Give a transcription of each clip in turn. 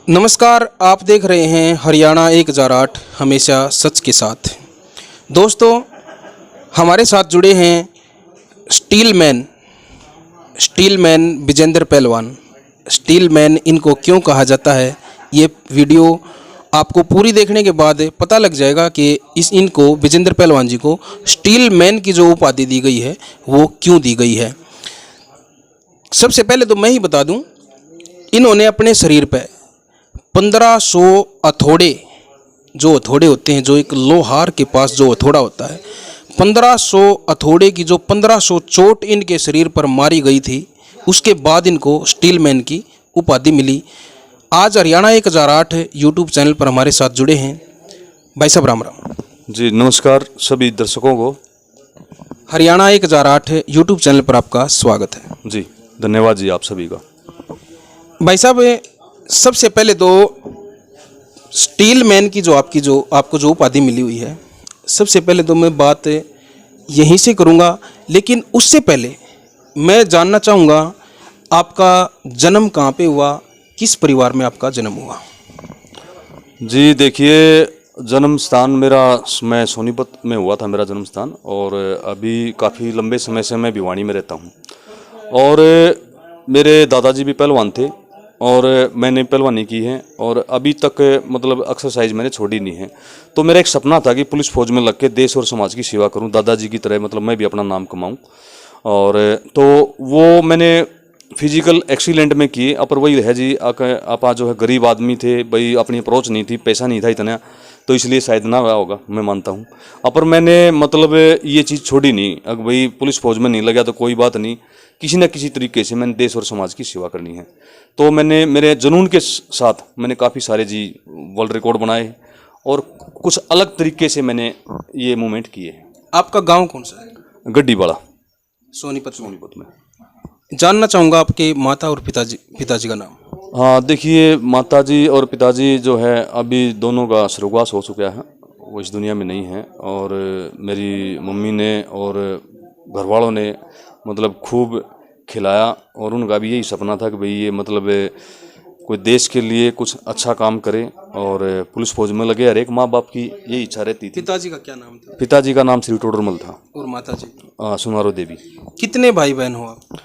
नमस्कार, आप देख रहे हैं हरियाणा 1008 हमेशा सच के साथ। दोस्तों, हमारे साथ जुड़े हैं स्टील मैन विजेंद्र पहलवान। स्टील मैन इनको क्यों कहा जाता है, ये वीडियो आपको पूरी देखने के बाद पता लग जाएगा कि इनको विजेंद्र पहलवान जी को स्टील मैन की जो उपाधि दी गई है वो क्यों दी गई है। सबसे पहले तो मैं ही बता दूं, इन्होंने अपने शरीर पर 1500 हथौड़े, जो हथौड़े होते हैं, जो एक लोहार के पास जो हथौड़ा होता है, 1500 हथौड़े की जो 1500 चोट इनके शरीर पर मारी गई थी, उसके बाद इनको स्टील मैन की उपाधि मिली। आज हरियाणा 1008 यूट्यूब चैनल पर हमारे साथ जुड़े हैं भाई साहब। राम राम जी, नमस्कार सभी दर्शकों को। हरियाणा 1008 यूट्यूब चैनल पर आपका स्वागत है। जी, धन्यवाद जी आप सभी का। भाई साहब, सबसे पहले तो स्टील मैन की जो आपको जो उपाधि मिली हुई है, सबसे पहले तो मैं बात यहीं से करूंगा, लेकिन उससे पहले मैं जानना चाहूँगा आपका जन्म कहाँ पे हुआ, किस परिवार में आपका जन्म हुआ। जी देखिए, जन्म स्थान मेरा, मैं सोनीपत में हुआ था मेरा जन्म स्थान, और अभी काफ़ी लंबे समय से मैं भिवानी में रहता हूँ। और मेरे दादाजी भी पहलवान थे और मैंने पहलवानी की है, और अभी तक मतलब एक्सरसाइज मैंने छोड़ी नहीं है। तो मेरा एक सपना था कि पुलिस फौज में लग के देश और समाज की सेवा करूं, दादाजी की तरह, मतलब मैं भी अपना नाम कमाऊं। और तो वो मैंने फिजिकल एक्सीलेंट में किए, पर वही है जी, आप जो है गरीब आदमी थे भाई, अपनी अप्रोच नहीं थी, पैसा नहीं था इतना, तो इसलिए शायद ना हुआ होगा, मैं मानता हूँ। पर मैंने मतलब ये चीज़ छोड़ी नहीं, अगर भाई पुलिस फौज में नहीं लगा तो कोई बात नहीं, किसी न किसी तरीके से मैंने देश और समाज की सेवा करनी है। तो मैंने मेरे जुनून के साथ मैंने काफ़ी सारे जी वर्ल्ड रिकॉर्ड बनाए, और कुछ अलग तरीके से मैंने ये मूवमेंट किए हैं। आपका गांव कौन सा है? गड्डीवाला, सोनीपत में। जानना चाहूँगा आपके माता और पिताजी का नाम। हाँ देखिए, माताजी और पिताजी जो है अभी दोनों का स्वर्गवास हो चुका है, वो इस दुनिया में नहीं है। और मेरी मम्मी ने और घर वालों ने मतलब खूब खिलाया, और उनका भी यही सपना था कि भाई ये मतलब कोई देश के लिए कुछ अच्छा काम करे और पुलिस फौज में लगे। हर एक माँ बाप की यही इच्छा रहती थी। पिताजी का क्या नाम था? पिताजी का नाम श्री टोडरमल था। और माताजी? सुनारो देवी। कितने भाई बहन हो आप?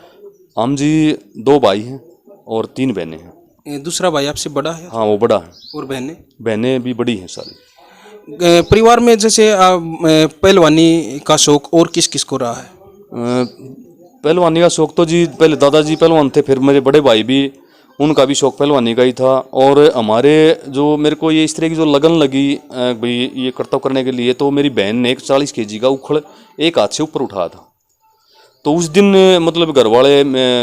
हम जी 2 भाई हैं और 3 बहनें हैं। दूसरा भाई आपसे बड़ा है? हाँ, वो बड़ा है। और बहनें भी बड़ी हैं सारी। परिवार में जैसे पहलवानी का शौक और किस किस को रहा है? पहलवानी का शौक तो जी पहले दादाजी पहलवान थे, फिर मेरे बड़े भाई भी, उनका भी शौक पहलवानी का ही था। और हमारे जो मेरे को ये इस तरह की जो लगन लगी भाई ये कर्तव्य करने के लिए, तो मेरी बहन ने एक 40 kg का उखड़ एक हाथ से ऊपर उठाया था। तो उस दिन मतलब घर वाले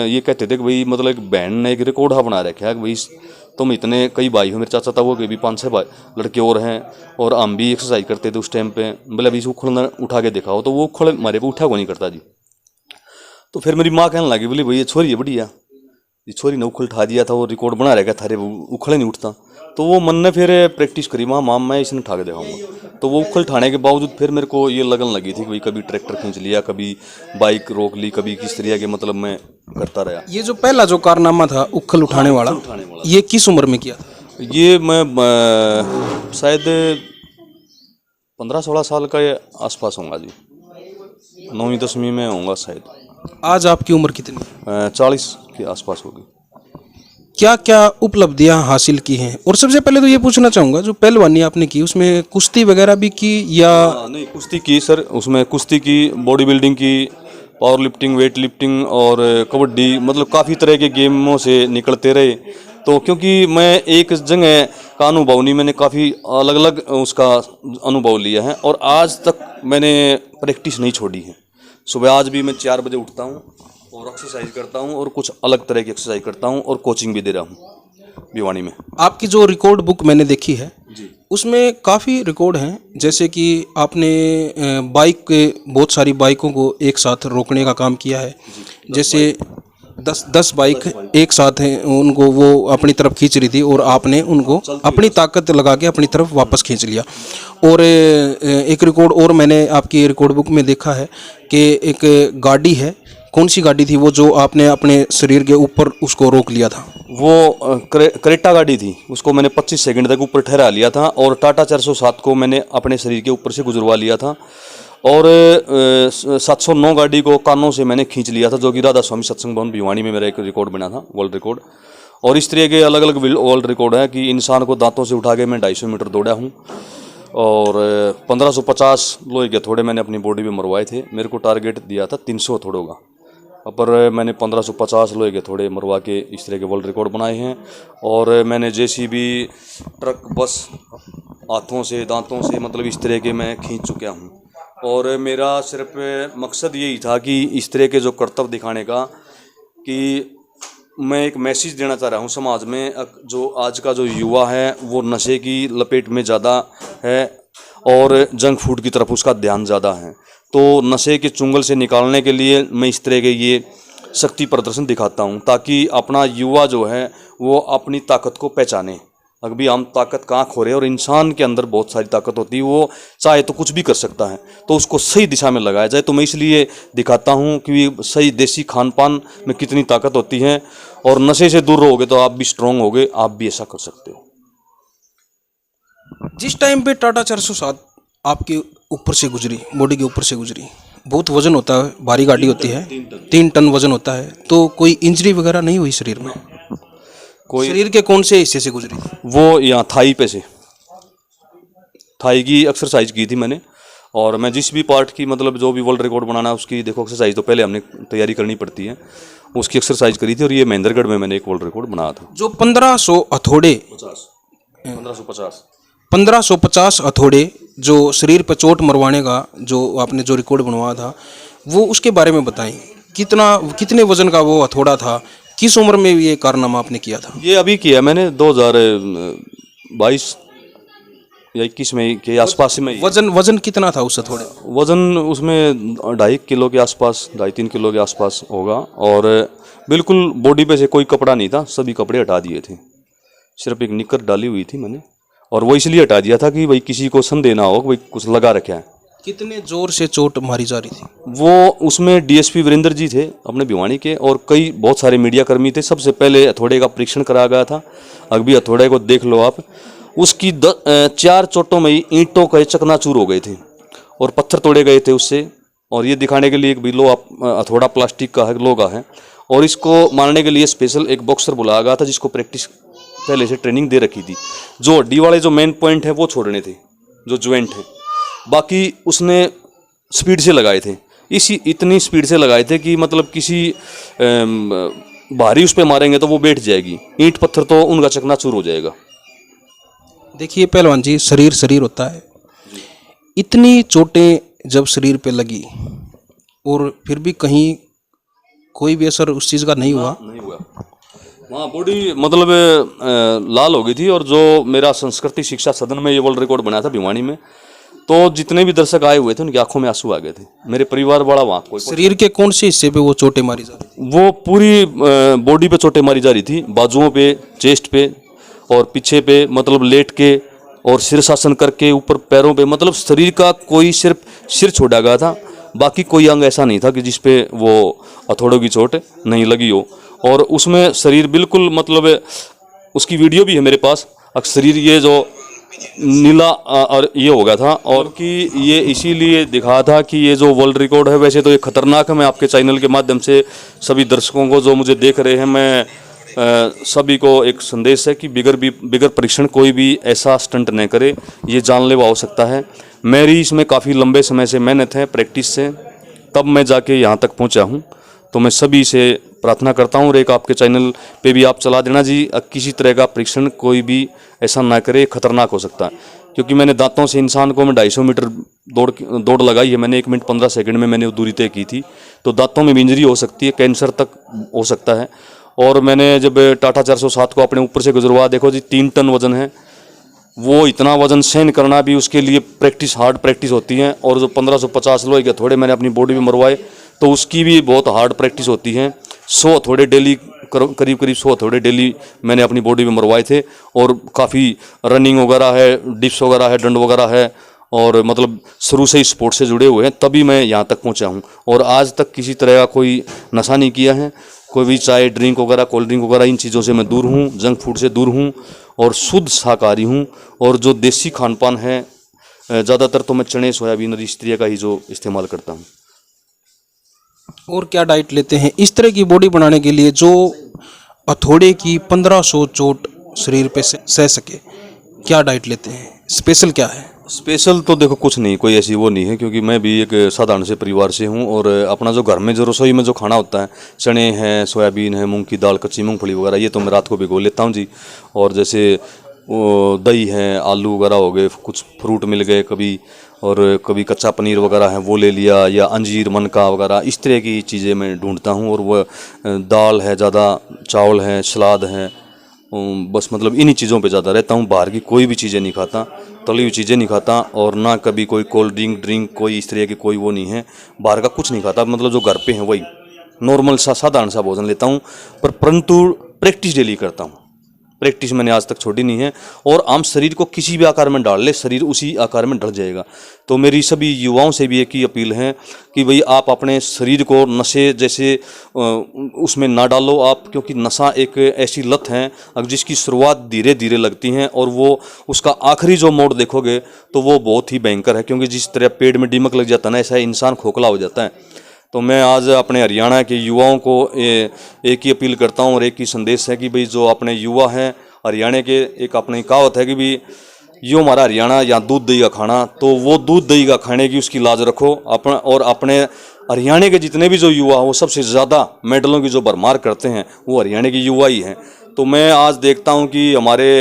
ये कहते थे कि भाई मतलब एक बहन ने एक रिकॉर्ड बना रखा है कि भाई तुम इतने कई भाई हो, मेरे चाचा ताऊ के भी 5-6 भाई लड़के और हैं, और हम भी एक्सरसाइज करते थे उस टाइम पे, मतलब इस उखड़ उठा के दिखाओ। तो वो उखड़ हमारे पे उठा को नहीं करता जी। तो फिर मेरी माँ कहने लगी, बोली भाई ये छोरी है बढ़िया, ये छोरी ने उखड़ उठा दिया था, वो रिकॉर्ड बना रखा था, उखड़ नहीं उठता। तो वो मन ने फिर प्रैक्टिस करी, माँ मैं इसने उठा के दिखाऊंगा। तो वो उखड़ उठाने के बावजूद फिर मेरे को ये लगन लगी थी कि भाई कभी ट्रैक्टर खींच लिया, कभी बाइक रोक ली, कभी किस तरह के, मतलब मैं करता रहा। ये जो पहला जो कारनामा था उखल उठाने वाला, ये किस उम्र में किया था? ये मैं शायद 15-16 साल का आसपास होऊंगा जी, 9वीं-10वीं में होऊंगा शायद। आज आपकी उम्र कितनी? 40 के आसपास होगी। क्या क्या उपलब्धियां हासिल की हैं? और सबसे पहले तो ये पूछना चाहूँगा, जो पहलवानी आपने की उसमें कुश्ती वगैरह भी की या? नहीं, कुश्ती की सर, उसमें कुश्ती की, बॉडी बिल्डिंग की, पावर लिफ्टिंग, वेट लिफ्टिंग और कबड्डी, मतलब काफ़ी तरह के गेमों से निकलते रहे। तो क्योंकि मैं एक जगह का अनुभव नहीं, मैंने काफ़ी अलग अलग उसका अनुभव लिया है, और आज तक मैंने प्रैक्टिस नहीं छोड़ी है। सुबह आज भी मैं 4 बजे उठता हूँ और एक्सरसाइज करता हूँ, और कुछ अलग तरह की एक्सरसाइज करता हूँ, और कोचिंग भी दे रहा हूँ भिवानी में। आपकी जो रिकॉर्ड बुक मैंने देखी है जी, उसमें काफ़ी रिकॉर्ड हैं, जैसे कि आपने बहुत सारी बाइकों को एक साथ रोकने का काम किया है। जैसे 10 बाइक एक साथ हैं, उनको वो अपनी तरफ खींच रही थी और आपने उनको अपनी ताकत लगा के अपनी तरफ वापस खींच लिया। और एक रिकॉर्ड और मैंने आपकी रिकॉर्ड बुक में देखा है कि एक गाड़ी है, कौन सी गाड़ी थी वो जो आपने अपने शरीर के ऊपर उसको रोक लिया था? वो क्रेटा गाड़ी थी, उसको मैंने 25 सेकंड तक ऊपर ठहरा लिया था और टाटा 407 को मैंने अपने शरीर के ऊपर से गुजरवा लिया था और 709 गाड़ी को कानों से मैंने खींच लिया था, जो कि राधा स्वामी सत्संग भवन भिवानी में मेरा एक रिकॉर्ड बना था, वर्ल्ड रिकॉर्ड। और इस तरह के अलग अलग वर्ल्ड रिकॉर्ड है कि इंसान को दांतों से उठा के मैं 250 मीटर दौड़ा हूँ और 1550 लोहे के हथौड़े मैंने अपनी बॉडी में मरवाए थे। मेरे को टारगेट दिया था 300 हथौड़ों का, पर मैंने 1550 लोहे के हथौड़े मरवा के इस तरह के वर्ल्ड रिकॉर्ड बनाए हैं। और मैंने जेसीबी, ट्रक, बस हाथों से, दांतों से, मतलब इस तरह के मैं खींच चुका हूँ। और मेरा सिर्फ मकसद यही था कि इस तरह के जो कर्तव्य दिखाने का, कि मैं एक मैसेज देना चाह रहा हूँ समाज में। जो आज का जो युवा है वो नशे की लपेट में ज़्यादा है और जंक फूड की तरफ उसका ध्यान ज़्यादा है, तो नशे के चुंगल से निकालने के लिए मैं इस तरह के ये शक्ति प्रदर्शन दिखाता हूँ, ताकि अपना युवा जो है वो अपनी ताकत को पहचाने। अभी हम ताकत कहाँ खो रहे हैं, और इंसान के अंदर बहुत सारी ताकत होती है, वो चाहे तो कुछ भी कर सकता है, तो उसको सही दिशा में लगाया जाए। तो मैं इसलिए दिखाता हूँ कि सही देसी खान पान में कितनी ताकत होती है, और नशे से दूर रहोगे तो आप भी स्ट्रांग होगे, आप भी ऐसा कर सकते हो। जिस टाइम पे टाटा 407 आपके ऊपर से गुजरी, बॉडी के ऊपर से गुजरी, बहुत वजन होता है, भारी गाड़ी होती है, 3 टन वजन होता है, तो कोई इंजरी वगैरह नहीं हुई शरीर में? कोई शरीर के कौन से हिस्से से गुजरी? वो यहाँ थाई पे से, थाई की एक्सरसाइज की थी मैंने। और मैं जिस भी पार्ट की, मतलब जो भी वर्ल्ड रिकॉर्ड बनाना है उसकी देखो एक्सरसाइज तो पहले हमने तैयारी करनी पड़ती है, उसकी एक्सरसाइज करी थी। और ये महेंद्रगढ़ में मैंने एक वर्ल्ड रिकॉर्ड बनाया था। जो 1500 हथौड़े 1550 हथौड़े जो शरीर पर चोट मरवाने का जो आपने जो रिकॉर्ड बनवाया था, वो उसके बारे में बताएं। कितने वजन का वो हथौड़ा था, किस उम्र में ये कारनामा आपने किया था? ये अभी किया मैंने 2022 या 21 में के आसपास में। वजन कितना था उस हथौड़े? वजन उसमें 2.5 किलो के आसपास, 2.5-3 किलो के आसपास होगा। और बिल्कुल बॉडी पे से कोई कपड़ा नहीं था, सभी कपड़े हटा दिए थे, सिर्फ एक निकर डाली हुई थी मैंने। और वो इसलिए हटा दिया था कि भाई किसी को संदेह ना हो कि भाई कुछ लगा रखा है। कितने जोर से चोट मारी जा रही थी? वो उसमें डीएसपी वीरेंद्र जी थे अपने भिवानी के, और कई बहुत सारे मीडिया कर्मी थे। सबसे पहले हथौड़े का परीक्षण कराया गया था, अभी हथौड़े को देख लो आप। उसकी 4 चोटों में ही ईंटों का चकनाचूर हो गए थे और पत्थर तोड़े गए थे उससे। और ये दिखाने के लिए एक भी हथौड़ा प्लास्टिक का है, लोहा है, और इसको मारने के लिए स्पेशल एक बॉक्सर बुलाया गया था, जिसको प्रैक्टिस पहले से ट्रेनिंग दे रखी थी। जो हड्डी वाले जो मेन पॉइंट है वो छोड़ने थे, जो ज्वाइंट है, बाकी उसने स्पीड से लगाए थे। इतनी स्पीड से लगाए थे कि मतलब किसी भारी उस पर मारेंगे तो वो बैठ जाएगी, ईंट पत्थर तो उनका चकनाचूर हो जाएगा। देखिए पहलवान जी, शरीर होता है, इतनी चोटें जब शरीर पे लगी और फिर भी कहीं कोई भी असर उस चीज़ का नहीं हुआ? वहाँ बॉडी मतलब लाल हो गई थी। और जो मेरा संस्कृति शिक्षा सदन में ये वर्ल्ड रिकॉर्ड बनाया था भिवानी में, तो जितने भी दर्शक आए हुए थे उनकी आंखों में आंसू आ गए थे। मेरे परिवार वाला वहाँ कोई। शरीर के कौन से हिस्से पे वो चोटें मारी जा रही थी? वो पूरी बॉडी पे चोटें मारी जा रही थी, बाजुओं पे, चेस्ट पे और पीछे पे, मतलब लेट के और शीर्षासन करके, ऊपर पैरों पे, मतलब शरीर का कोई सिर्फ सिर छोड़ा गया था, बाकी कोई अंग ऐसा नहीं था कि जिस पे वो हथौड़ों की चोट नहीं लगी हो। और उसमें शरीर बिल्कुल, मतलब उसकी वीडियो भी है मेरे पास। शरीर ये जो नीला और ये हो गया था, और कि ये इसीलिए दिखा था कि ये जो वर्ल्ड रिकॉर्ड है वैसे तो ये खतरनाक है। मैं आपके चैनल के माध्यम से सभी दर्शकों को जो मुझे देख रहे हैं, मैं सभी को एक संदेश है कि बिगर परीक्षण कोई भी ऐसा स्टंट न करे, ये जानलेवा हो सकता है। मेरी इसमें काफ़ी लंबे समय से मेहनत है, प्रैक्टिस से, तब मैं जाके यहाँ तक पहुँचा हूँ। तो मैं सभी से प्रार्थना करता हूँ, और एक आपके चैनल पे भी आप चला देना जी, किसी तरह का परीक्षण कोई भी ऐसा ना करे, खतरनाक हो सकता है। क्योंकि मैंने दांतों से इंसान को मैं 250 मीटर दौड़ लगाई है मैंने, 1 मिनट 15 सेकंड में मैंने वो दूरी तय की थी। तो दांतों में भी इंजरी हो सकती है, कैंसर तक हो सकता है। और मैंने जब टाटा 407 को अपने ऊपर से गुजरवा, देखो जी 3 टन वजन है, वो इतना वजन सहन करना भी उसके लिए हार्ड प्रैक्टिस होती है। और जो 1550 लोहे के हथौड़े मैंने अपनी बॉडी में मरवाए, तो उसकी भी बहुत हार्ड प्रैक्टिस होती है। 100 हथौड़े डेली, करीब 100 हथौड़े डेली मैंने अपनी बॉडी में मरवाए थे। और काफ़ी रनिंग वगैरह है, डिप्स वगैरह है, दंड वगैरह है, और मतलब शुरू से ही स्पोर्ट्स से जुड़े हुए हैं, तभी मैं यहाँ तक पहुँचा हूँ। और आज तक किसी तरह का कोई नशा नहीं किया है, कोई भी चाय ड्रिंक वगैरह कोल्ड ड्रिंक वगैरह इन चीज़ों से मैं दूर हूँ, जंक फूड से दूर हूँ और शुद्ध शाकाहारी हूँ। और जो देसी खान पान है ज़्यादातर तो मैं चने सोयाबीन और इस तरह का ही जो इस्तेमाल करता हूँ। और क्या डाइट लेते हैं इस तरह की बॉडी बनाने के लिए जो हथौड़े की 1500 चोट शरीर पे सह सके? क्या डाइट लेते हैं, स्पेशल क्या है? स्पेशल तो देखो कुछ नहीं, कोई ऐसी वो नहीं है, क्योंकि मैं भी एक साधारण से परिवार से हूँ। और अपना जो घर में जो रसोई में जो खाना होता है, चने हैं, सोयाबीन है, मूंग की दाल, कच्ची मूंगफली वगैरह, ये तो मैं रात को भिगो लेता हूँ जी। और जैसे वो दही है, आलू वगैरह हो गए, कुछ फ्रूट मिल गए कभी, और कभी कच्चा पनीर वगैरह है वो ले लिया, या अंजीर मनका वगैरह, इस तरह की चीज़ें मैं ढूंढता हूँ। और वह दाल है ज़्यादा, चावल है, सलाद है, बस मतलब इन्हीं चीज़ों पे ज़्यादा रहता हूँ। बाहर की कोई भी चीज़ें नहीं खाता, तली हुई चीज़ें नहीं खाता, और ना कभी कोई कोल्ड ड्रिंक कोई इस तरह की कोई वो नहीं है, बाहर का कुछ नहीं खाता। मतलब जो घर पे है वही नॉर्मल सा साधारण सा भोजन लेता हूँ। पर परंतु प्रैक्टिस डेली करता हूँ, प्रैक्टिस मैंने आज तक छोड़ी नहीं है। और आम शरीर को किसी भी आकार में डाल ले, शरीर उसी आकार में ढल जाएगा। तो मेरी सभी युवाओं से भी एक ही अपील है कि भाई आप अपने शरीर को नशे जैसे उसमें ना डालो आप, क्योंकि नशा एक ऐसी लत है जिसकी शुरुआत धीरे धीरे लगती है और वो उसका आखिरी जो मोड़ देखोगे तो वो बहुत ही भयंकर है। क्योंकि जिस तरह पेट में दीमक लग जाता है ना, ऐसा इंसान खोखला हो जाता है। तो मैं आज अपने हरियाणा के युवाओं को एक ही अपील करता हूँ और एक ही संदेश है कि भाई जो अपने युवा हैं हरियाणा के, एक अपनी कहावत है कि भाई यो हमारा हरियाणा यहाँ दूध दही का खाना, तो वो दूध दही का खाने की उसकी लाज रखो अपना। और अपने हरियाणा के जितने भी जो युवा हैं वो सबसे ज़्यादा मेडलों की जो भरमार करते हैं वो हरियाणा के युवा ही हैं। तो मैं आज देखता हूँ कि हमारे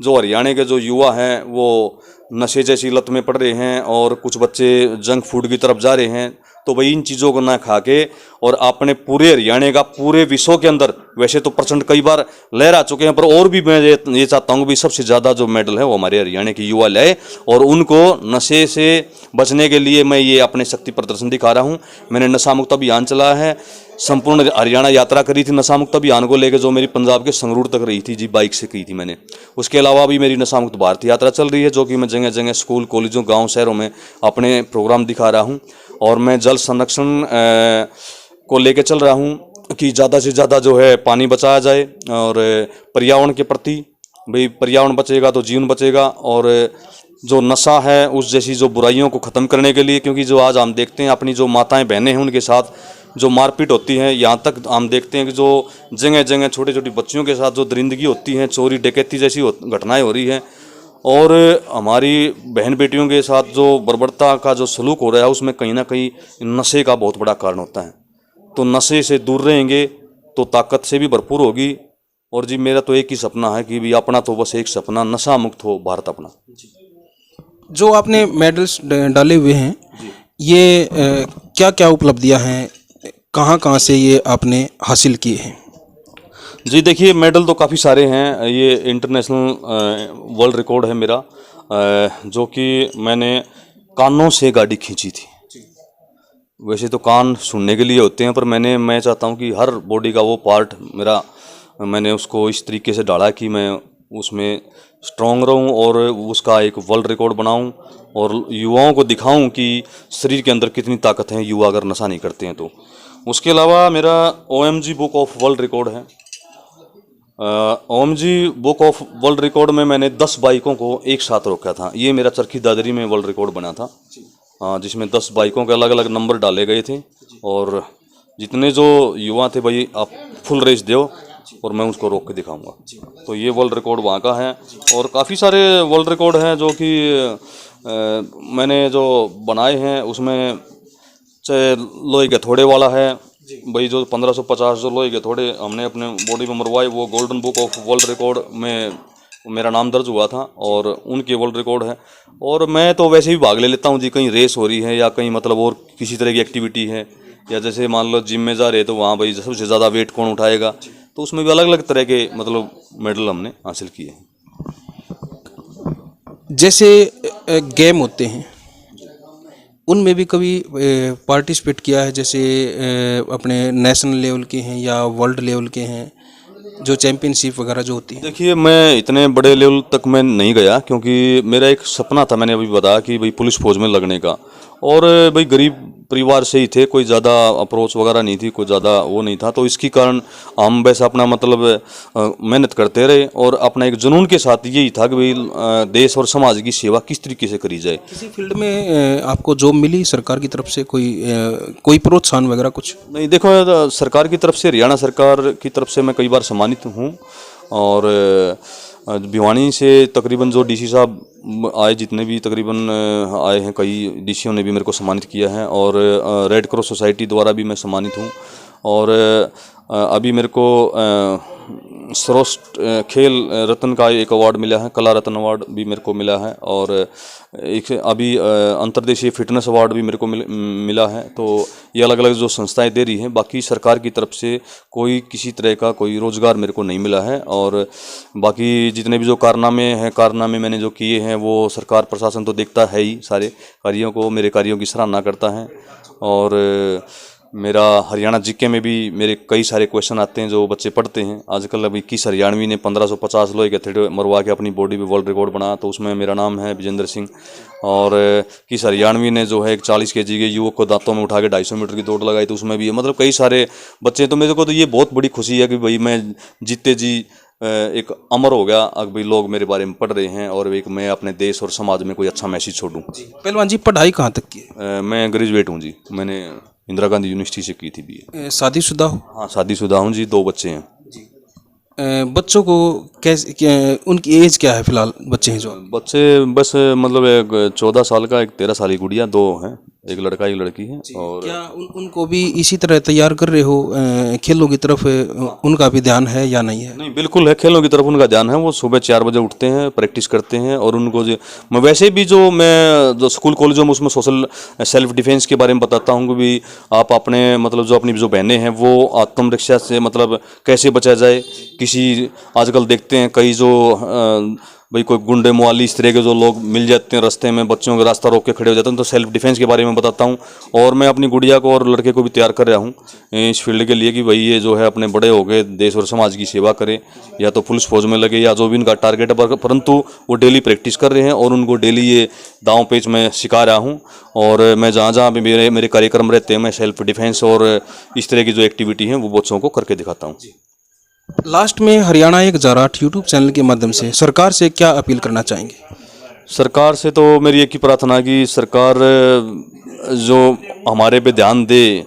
जो हरियाणा के जो युवा हैं वो नशे जैसी लत में पड़ रहे हैं और कुछ बच्चे जंक फूड की तरफ जा रहे हैं। तो भाई इन चीज़ों को ना खा के और अपने पूरे हरियाणा का, पूरे विश्व के अंदर वैसे तो प्रचंड कई बार लहरा चुके हैं, पर और भी मैं ये चाहता हूँ कि सबसे ज़्यादा जो मेडल है वो हमारे हरियाणा के युवा लाए। और उनको नशे से बचने के लिए मैं ये अपने शक्ति प्रदर्शन दिखा रहा हूँ। मैंने नशा मुक्त अभियान चलाया है, संपूर्ण हरियाणा यात्रा करी थी नशा मुक्त अभियान को लेकर, जो मेरी पंजाब के संगरूर तक रही थी जी, बाइक से की थी मैंने। उसके अलावा भी मेरी नशा मुक्त भारत यात्रा चल रही है, जो कि मैं जगह जगह स्कूल कॉलेजों गाँव शहरों में अपने प्रोग्राम दिखा रहा हूँ। और मैं जल संरक्षण को लेकर चल रहा हूँ कि ज़्यादा से ज़्यादा जो है पानी बचाया जाए। और पर्यावरण के प्रति, भाई पर्यावरण बचेगा तो जीवन बचेगा। और जो नशा है उस जैसी जो बुराइयों को ख़त्म करने के लिए, क्योंकि जो आज हम देखते हैं अपनी जो माताएं बहनें हैं उनके साथ जो मारपीट होती है, यहाँ तक हम देखते हैं कि जो जगह जगह छोटे छोटी बच्चियों के साथ जो दरिंदगी होती है, चोरी डकैती जैसी घटनाएं हो रही हैं। और हमारी बहन बेटियों के साथ जो बर्बरता का जो सलूक हो रहा है उसमें कहीं ना कहीं नशे का बहुत बड़ा कारण होता है। तो नशे से दूर रहेंगे तो ताकत से भी भरपूर होगी। और जी मेरा तो एक ही सपना है कि भी अपना तो बस एक सपना, नशा मुक्त हो भारत अपना। जो आपने मेडल्स डाले हुए हैं ये क्या क्या उपलब्धियां हैं, कहाँ कहाँ से ये आपने हासिल किए हैं? जी देखिए, मेडल तो काफ़ी सारे हैं। ये इंटरनेशनल वर्ल्ड रिकॉर्ड है मेरा, जो कि मैंने कानों से गाड़ी खींची थी। वैसे तो कान सुनने के लिए होते हैं, पर मैं चाहता हूँ कि हर बॉडी का वो पार्ट मेरा, मैंने उसको इस तरीके से डाला कि मैं उसमें स्ट्रॉन्ग रहूं और उसका एक वर्ल्ड रिकॉर्ड बनाऊं और युवाओं को दिखाऊं कि शरीर के अंदर कितनी ताकत है युवा अगर नशा नहीं करते हैं तो। उसके अलावा मेरा OMG book of world record है। OMG book of world record में मैंने 10 बाइकों को एक साथ रोका था। ये मेरा चरखी दादरी में वर्ल्ड रिकॉर्ड बना था, जिसमें 10 बाइकों के अलग अलग नंबर डाले गए थे। और जितने जो युवा थे, भाई आप फुल रेस दो और मैं उसको रोक के दिखाऊंगा। तो ये वर्ल्ड रिकॉर्ड वहाँ का है। और काफ़ी सारे वर्ल्ड रिकॉर्ड हैं जो कि मैंने जो बनाए हैं, उसमें चाहे लोहे के थोड़े वाला है, भाई जो 1550 जो लोहे के थोड़े हमने अपने बॉडी में मरवाए, वो golden book of world record में मेरा नाम दर्ज हुआ था और उनके वर्ल्ड रिकॉर्ड है। और मैं तो वैसे भी भाग ले लेता हूँ जी, कहीं रेस हो रही है या कहीं मतलब और किसी तरह की एक्टिविटी है, या जैसे मान लो जिम में जा रहे तो वहाँ भाई सबसे ज़्यादा वेट कौन उठाएगा, तो उसमें भी अलग अलग तरह के मतलब मेडल हमने हासिल किए हैं। जैसे गेम होते हैं उनमें भी कभी पार्टिसिपेट किया है? जैसे अपने नेशनल लेवल के हैं या वर्ल्ड लेवल के हैं, जो चैंपियनशिप वगैरह जो होती है? देखिए, मैं इतने बड़े लेवल तक मैं नहीं गया, क्योंकि मेरा एक सपना था, मैंने अभी बताया कि भाई पुलिस फौज में लगने का। और भाई गरीब परिवार से ही थे, कोई ज़्यादा अप्रोच वगैरह नहीं थी, कोई ज़्यादा वो नहीं था। तो इसकी कारण हम वैसे अपना मतलब मेहनत करते रहे और अपना एक जुनून के साथ यही था कि भाई देश और समाज की सेवा किस तरीके से करी जाए। किसी फील्ड में आपको जॉब मिली सरकार की तरफ से, कोई प्रोत्साहन वगैरह कुछ? नहीं, देखो सरकार की तरफ से, हरियाणा सरकार की तरफ से मैं कई बार सम्मानित हूँ। और भिवानी से तकरीबन जो डीसी साहब आए, जितने भी तकरीबन आए हैं, कई डीसीओं ने भी मेरे को सम्मानित किया है। और रेड क्रॉस सोसाइटी द्वारा भी मैं सम्मानित हूँ। और अभी मेरे को सर्वश्रेष्ठ खेल रत्न का एक अवार्ड मिला है, कला रत्न अवार्ड भी मेरे को मिला है। और एक अभी अंतर्देशीय फिटनेस अवार्ड भी मेरे को मिला है। तो ये अलग अलग जो संस्थाएं दे रही हैं, बाकी सरकार की तरफ से कोई किसी तरह का कोई रोजगार मेरे को नहीं मिला है। और बाकी जितने भी जो कारनामे मैंने जो किए हैं, वो सरकार प्रशासन तो देखता है ही, सारे कार्यों को, मेरे कार्यों की सराहना करता है। और मेरा हरियाणा जीके में भी मेरे कई सारे क्वेश्चन आते हैं जो बच्चे पढ़ते हैं। आजकल अभी किस हरियाणवी ने 1550 लोहे के थ्रेड मरवा के अपनी बॉडी पे वर्ल्ड रिकॉर्ड बनाया, तो उसमें मेरा नाम है विजेंद्र सिंह। और किस हरियाणवी ने जो है एक 40 kg के युवक को दांतों में उठा के 250 मीटर की दौड़ लगाई, तो उसमें भी मतलब कई सारे बच्चे। तो मेरे को तो ये बहुत बड़ी खुशी है कि भाई मैं जीते जी एक अमर हो गया। अब भाई लोग मेरे बारे में पढ़ रहे हैं और एक मैं अपने देश और समाज में कोई अच्छा मैसेज छोड़ूं। पहलवान जी, पढ़ाई कहाँ तक की है? मैं ग्रेजुएट हूँ जी, मैंने इंदिरा गांधी यूनिवर्सिटी से की थी BA। शादीशुदा हो? हाँ, शादीशुदा हूँ जी, 2 बच्चे हैं। बच्चों को कैसे, उनकी एज क्या है फिलहाल, बच्चे हैं जो? बच्चे बस मतलब एक 14 साल का, एक 13 साल की गुड़िया, 2 हैं, एक लड़का एक लड़की है। और क्या उनको भी इसी तरह तैयार कर रहे हो खेलों की तरफ? उनका भी ध्यान है या नहीं है? नहीं, बिल्कुल है, खेलों की तरफ उनका ध्यान है। वो सुबह 4 बजे उठते हैं, प्रैक्टिस करते हैं। और उनको जो मैं वैसे भी जो स्कूल कॉलेजों में उसमें सोशल सेल्फ डिफेंस के बारे में बताता हूँ कि भी आप अपने मतलब जो अपनी जो बहनें हैं वो आत्मरक्षा से मतलब कैसे बचा जाए। किसी आजकल देखते हैं कई जो भाई कोई गुंडे मुआली इस तरह के जो लोग मिल जाते हैं रास्ते में, बच्चों का रास्ता रोक के खड़े हो जाते हैं। तो सेल्फ डिफेंस के बारे में बताता हूँ। और मैं अपनी गुड़िया को और लड़के को भी तैयार कर रहा हूँ इस फील्ड के लिए कि भाई ये जो है अपने बड़े हो गए देश और समाज की सेवा करें, या तो पुलिस फौज में लगे या जो भी इनका टारगेट है, परंतु वो डेली प्रैक्टिस कर रहे हैं और उनको डेली ये दांव पेच में सिखा रहा हूँ। और मैं जहाँ जहाँ भी मेरे कार्यक्रम रहते हैं, मैं सेल्फ डिफेंस और इस तरह की जो एक्टिविटी हैं वो बच्चों को करके दिखाता हूँ। लास्ट में हरियाणा 1008 यूट्यूब चैनल के माध्यम से सरकार से क्या अपील करना चाहेंगे? सरकार से तो मेरी एक ही प्रार्थना है कि सरकार जो हमारे पे ध्यान दे।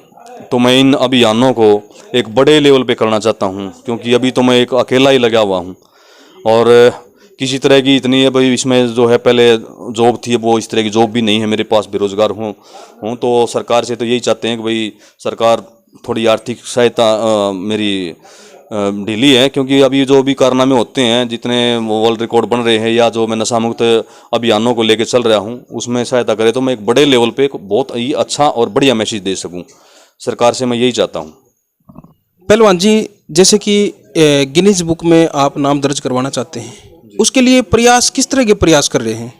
तो मैं इन अभियानों को एक बड़े लेवल पे करना चाहता हूँ, क्योंकि अभी तो मैं एक अकेला ही लगा हुआ हूँ और किसी तरह की इतनी है भाई इसमें जो है, पहले जॉब थी, वो इस तरह की जॉब भी नहीं है मेरे पास, बेरोजगार हूँ। तो सरकार से तो यही चाहते हैं कि भाई सरकार थोड़ी आर्थिक सहायता मेरी ढीली है, क्योंकि अभी जो भी कारनामे होते हैं, जितने वर्ल्ड रिकॉर्ड बन रहे हैं या जो मैं नशा मुक्त अभियानों को लेकर चल रहा हूं, उसमें सहायता करे तो मैं एक बड़े लेवल पे बहुत ही अच्छा और बढ़िया मैसेज दे सकूं। सरकार से मैं यही चाहता हूं। पहलवान जी, जैसे कि गिनीज बुक में आप नाम दर्ज करवाना चाहते हैं, उसके लिए प्रयास किस तरह के प्रयास कर रहे हैं?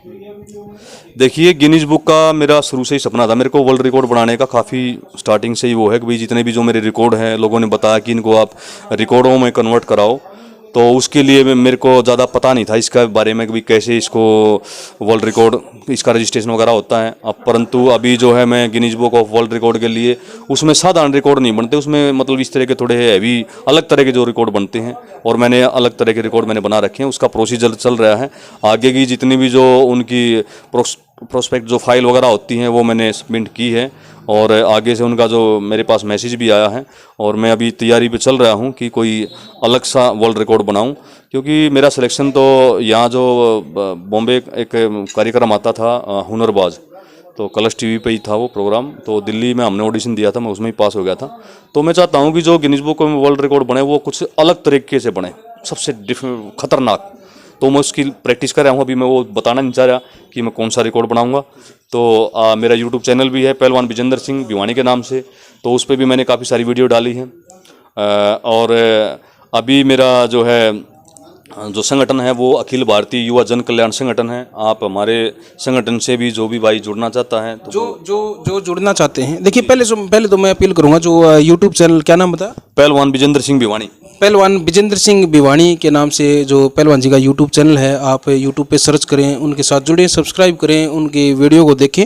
देखिए, गिनीज बुक का मेरा शुरू से ही सपना था। मेरे को वर्ल्ड रिकॉर्ड बनाने का काफ़ी स्टार्टिंग से ही वो है कि भाई जितने भी जो मेरे रिकॉर्ड हैं, लोगों ने बताया कि इनको आप रिकॉर्डों में कन्वर्ट कराओ। तो उसके लिए मेरे को ज़्यादा पता नहीं था इसका बारे में कि भाई कैसे इसको वर्ल्ड रिकॉर्ड इसका रजिस्ट्रेशन वगैरह होता है। अब परंतु अभी जो है मैं Guinness book of world record के लिए, उसमें साधारण रिकॉर्ड नहीं बनते, उसमें मतलब इस तरह के थोड़े हैवी अलग तरह के जो रिकॉर्ड बनते हैं, और मैंने अलग तरह के रिकॉर्ड मैंने बना रखे हैं। उसका प्रोसीजर चल रहा है। आगे की जितनी भी जो उनकी प्रोस्पेक्ट जो फाइल वगैरह होती हैं वो मैंने सबमिट की है, और आगे से उनका जो मेरे पास मैसेज भी आया है। और मैं अभी तैयारी पे चल रहा हूँ कि कोई अलग सा वर्ल्ड रिकॉर्ड बनाऊँ, क्योंकि मेरा सिलेक्शन तो यहाँ जो बॉम्बे एक कार्यक्रम आता था हुनरबाज, तो कलर्स टीवी पे ही था वो प्रोग्राम। तो दिल्ली में हमने ऑडिशन दिया था, मैं उसमें ही पास हो गया था। तो मैं चाहता हूँ कि जो गिनीज बुक में वर्ल्ड रिकॉर्ड बने वो कुछ अलग तरीके से बने, सबसे खतरनाक। तो मैं उसकी प्रैक्टिस कर रहा हूँ। अभी मैं वो बताना नहीं चाह रहा कि मैं कौन सा रिकॉर्ड बनाऊंगा। तो मेरा यूट्यूब चैनल भी है पहलवान विजेंद्र सिंह भिवानी के नाम से, तो उस पर भी मैंने काफ़ी सारी वीडियो डाली हैं। और अभी मेरा जो है जो संगठन है वो अखिल भारतीय युवा जन कल्याण संगठन है। आप हमारे संगठन से भी जो भी भाई जुड़ना चाहता है तो जो जुड़ना चाहते हैं, देखिए पहले तो मैं अपील करूंगा, जो यूट्यूब चैनल क्या नाम बताया? पहलवान विजेंद्र सिंह भिवानी। पहलवान विजेंद्र सिंह भिवानी के नाम से जो पहलवान जी का यूट्यूब चैनल है, आप यूट्यूब पे सर्च करें, उनके साथ जुड़ें, सब्सक्राइब करें, उनकी वीडियो को देखें।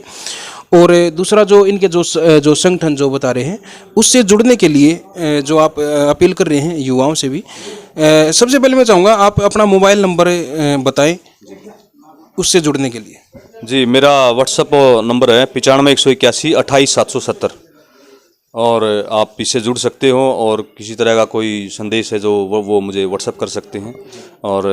और दूसरा जो इनके जो संगठन जो बता रहे हैं उससे जुड़ने के लिए जो आप अपील कर रहे हैं युवाओं से भी, सबसे पहले मैं चाहूँगा आप अपना मोबाइल नंबर बताएं उससे जुड़ने के लिए। जी, मेरा व्हाट्सअप नंबर है 95 181 28 770 और आप इससे जुड़ सकते हो और किसी तरह का कोई संदेश है जो वो मुझे व्हाट्सअप कर सकते हैं और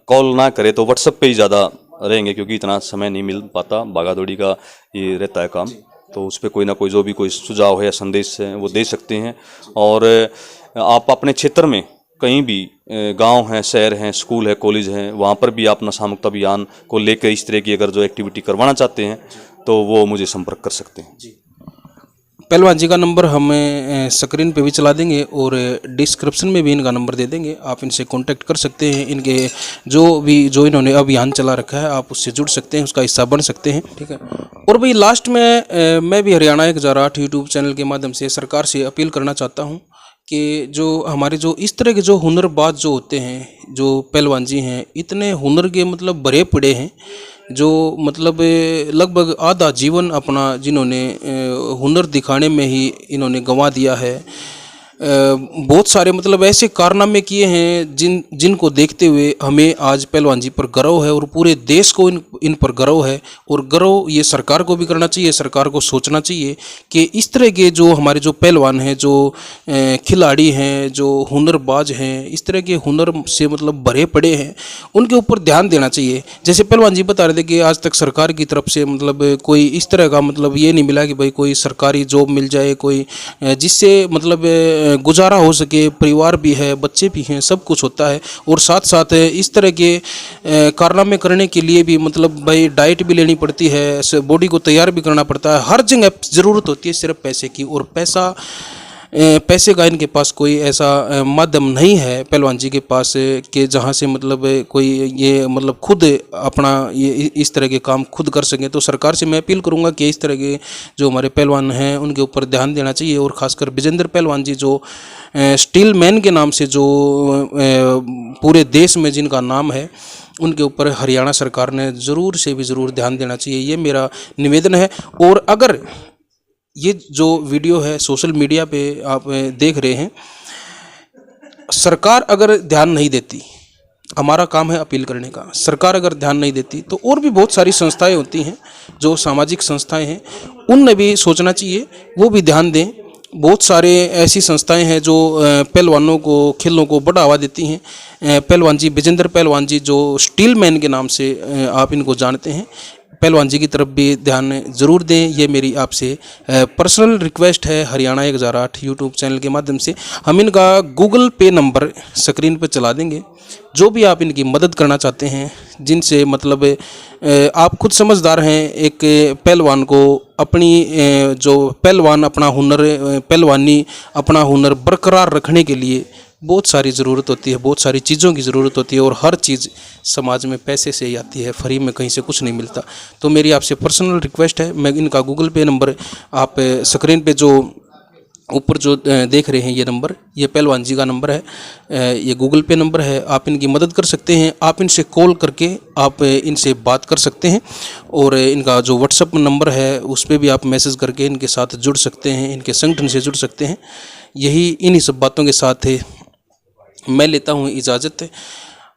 कॉल ना करें तो व्हाट्सअप पे ही ज़्यादा रहेंगे क्योंकि इतना समय नहीं मिल पाता, भागा दौड़ी का ये रहता है काम। तो उस पर कोई ना कोई जो भी कोई सुझाव है या संदेश है वो दे सकते हैं। और आप अपने क्षेत्र में कहीं भी गांव हैं, शहर हैं, स्कूल है, कॉलेज हैं, वहाँ पर भी आप नशा मुक्त अभियान को लेकर इस तरह की अगर जो एक्टिविटी करवाना चाहते हैं तो वो मुझे संपर्क कर सकते हैं। जी, पहलवान जी का नंबर हमें स्क्रीन पे भी चला देंगे और डिस्क्रिप्शन में भी इनका नंबर दे देंगे, आप इनसे कांटेक्ट कर सकते हैं। इनके जो इन्होंने अभियान चला रखा है आप उससे जुड़ सकते हैं, उसका हिस्सा बन सकते हैं, ठीक है। और भाई लास्ट में मैं भी हरियाणा 1008 यूट्यूब चैनल के माध्यम से सरकार से अपील करना चाहता हूँ कि जो हमारे जो इस तरह के जो हुनरबाज जो होते हैं, जो पहलवान जी हैं, इतने हुनर के मतलब भरे पड़े हैं, जो मतलब लगभग आधा जीवन अपना जिन्होंने हुनर दिखाने में ही इन्होंने गंवा दिया है। बहुत सारे मतलब ऐसे कारनामे किए हैं जिनको देखते हुए हमें आज पहलवान जी पर गर्व है और पूरे देश को इन पर गर्व है। और गर्व ये सरकार को भी करना चाहिए, सरकार को सोचना चाहिए कि इस तरह के जो हमारे जो पहलवान हैं, जो खिलाड़ी हैं, जो हुनरबाज हैं, इस तरह के हुनर से मतलब भरे पड़े हैं, उनके ऊपर ध्यान देना चाहिए। जैसे पहलवान जी बता रहे थे कि आज तक सरकार की तरफ से मतलब कोई इस तरह का मतलब ये नहीं मिला कि भाई कोई सरकारी जॉब मिल जाए, कोई जिससे मतलब गुजारा हो सके, परिवार भी है, बच्चे भी हैं, सब कुछ होता है। और साथ साथ इस तरह के कारनामे करने के लिए भी मतलब भाई डाइट भी लेनी पड़ती है, बॉडी को तैयार भी करना पड़ता है, हर जगह ज़रूरत होती है सिर्फ पैसे की। और पैसे का इनके पास कोई ऐसा माध्यम नहीं है पहलवान जी के पास कि जहाँ से मतलब कोई ये मतलब खुद अपना ये इस तरह के काम खुद कर सकें। तो सरकार से मैं अपील करूँगा कि इस तरह के जो हमारे पहलवान हैं उनके ऊपर ध्यान देना चाहिए। और ख़ासकर विजेंद्र पहलवान जी जो स्टील मैन के नाम से जो पूरे देश में जिनका नाम है, उनके ऊपर हरियाणा सरकार ने ज़रूर से भी ज़रूर ध्यान देना चाहिए, ये मेरा निवेदन है। और अगर ये जो वीडियो है सोशल मीडिया पे आप देख रहे हैं, सरकार अगर ध्यान नहीं देती, हमारा काम है अपील करने का, सरकार अगर ध्यान नहीं देती तो और भी बहुत सारी संस्थाएं होती हैं जो सामाजिक संस्थाएं हैं, उनने भी सोचना चाहिए, वो भी ध्यान दें। बहुत सारे ऐसी संस्थाएं हैं जो पहलवानों को, खेलों को बढ़ावा देती हैं। पहलवान जी, विजेंद्र पहलवान जी जो स्टील मैन के नाम से आप इनको जानते हैं, पहलवान जी की तरफ भी ध्यान ज़रूर दें, ये मेरी आपसे पर्सनल रिक्वेस्ट है हरियाणा 1008 यूट्यूब चैनल के माध्यम से। हम इनका गूगल पे नंबर स्क्रीन पर चला देंगे, जो भी आप इनकी मदद करना चाहते हैं, जिनसे मतलब आप खुद समझदार हैं, एक पहलवान को अपनी जो पहलवान अपना हुनर, पहलवानी अपना हुनर बरकरार रखने के लिए बहुत सारी ज़रूरत होती है, बहुत सारी चीज़ों की ज़रूरत होती है और हर चीज़ समाज में पैसे से ही आती है, फ्री में कहीं से कुछ नहीं मिलता। तो मेरी आपसे पर्सनल रिक्वेस्ट है, मैं इनका गूगल पे नंबर आप स्क्रीन पे जो ऊपर जो देख रहे हैं ये नंबर, ये पहलवान जी का नंबर है, ये गूगल पे नंबर है, आप इनकी मदद कर सकते हैं। आप इनसे कॉल करके आप इनसे बात कर सकते हैं और इनका जो व्हाट्सअप नंबर है उस पर भी आप मैसेज करके इनके साथ जुड़ सकते हैं, इनके संगठन से जुड़ सकते हैं। यही इन्हीं सब बातों के साथ मैं लेता हूँ इजाज़त।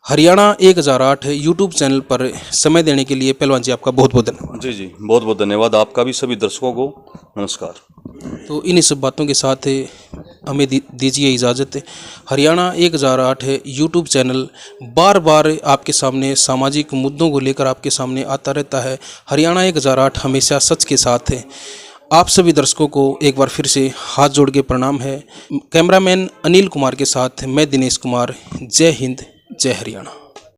हरियाणा 1008 यूट्यूब चैनल पर समय देने के लिए पहलवान जी आपका बहुत बहुत धन्यवाद। जी जी, बहुत बहुत धन्यवाद आपका भी, सभी दर्शकों को नमस्कार। तो इन्हीं सब बातों के साथ हमें दीजिए इजाज़त। हरियाणा 1008 यूट्यूब चैनल बार बार आपके सामने सामाजिक मुद्दों को लेकर आपके सामने आता रहता है। हरियाणा 1008 हमेशा सच के साथ है। आप सभी दर्शकों को एक बार फिर से हाथ जोड़ के प्रणाम है। कैमरामैन अनिल कुमार के साथ मैं दिनेश कुमार। जय हिंद, जय हरियाणा।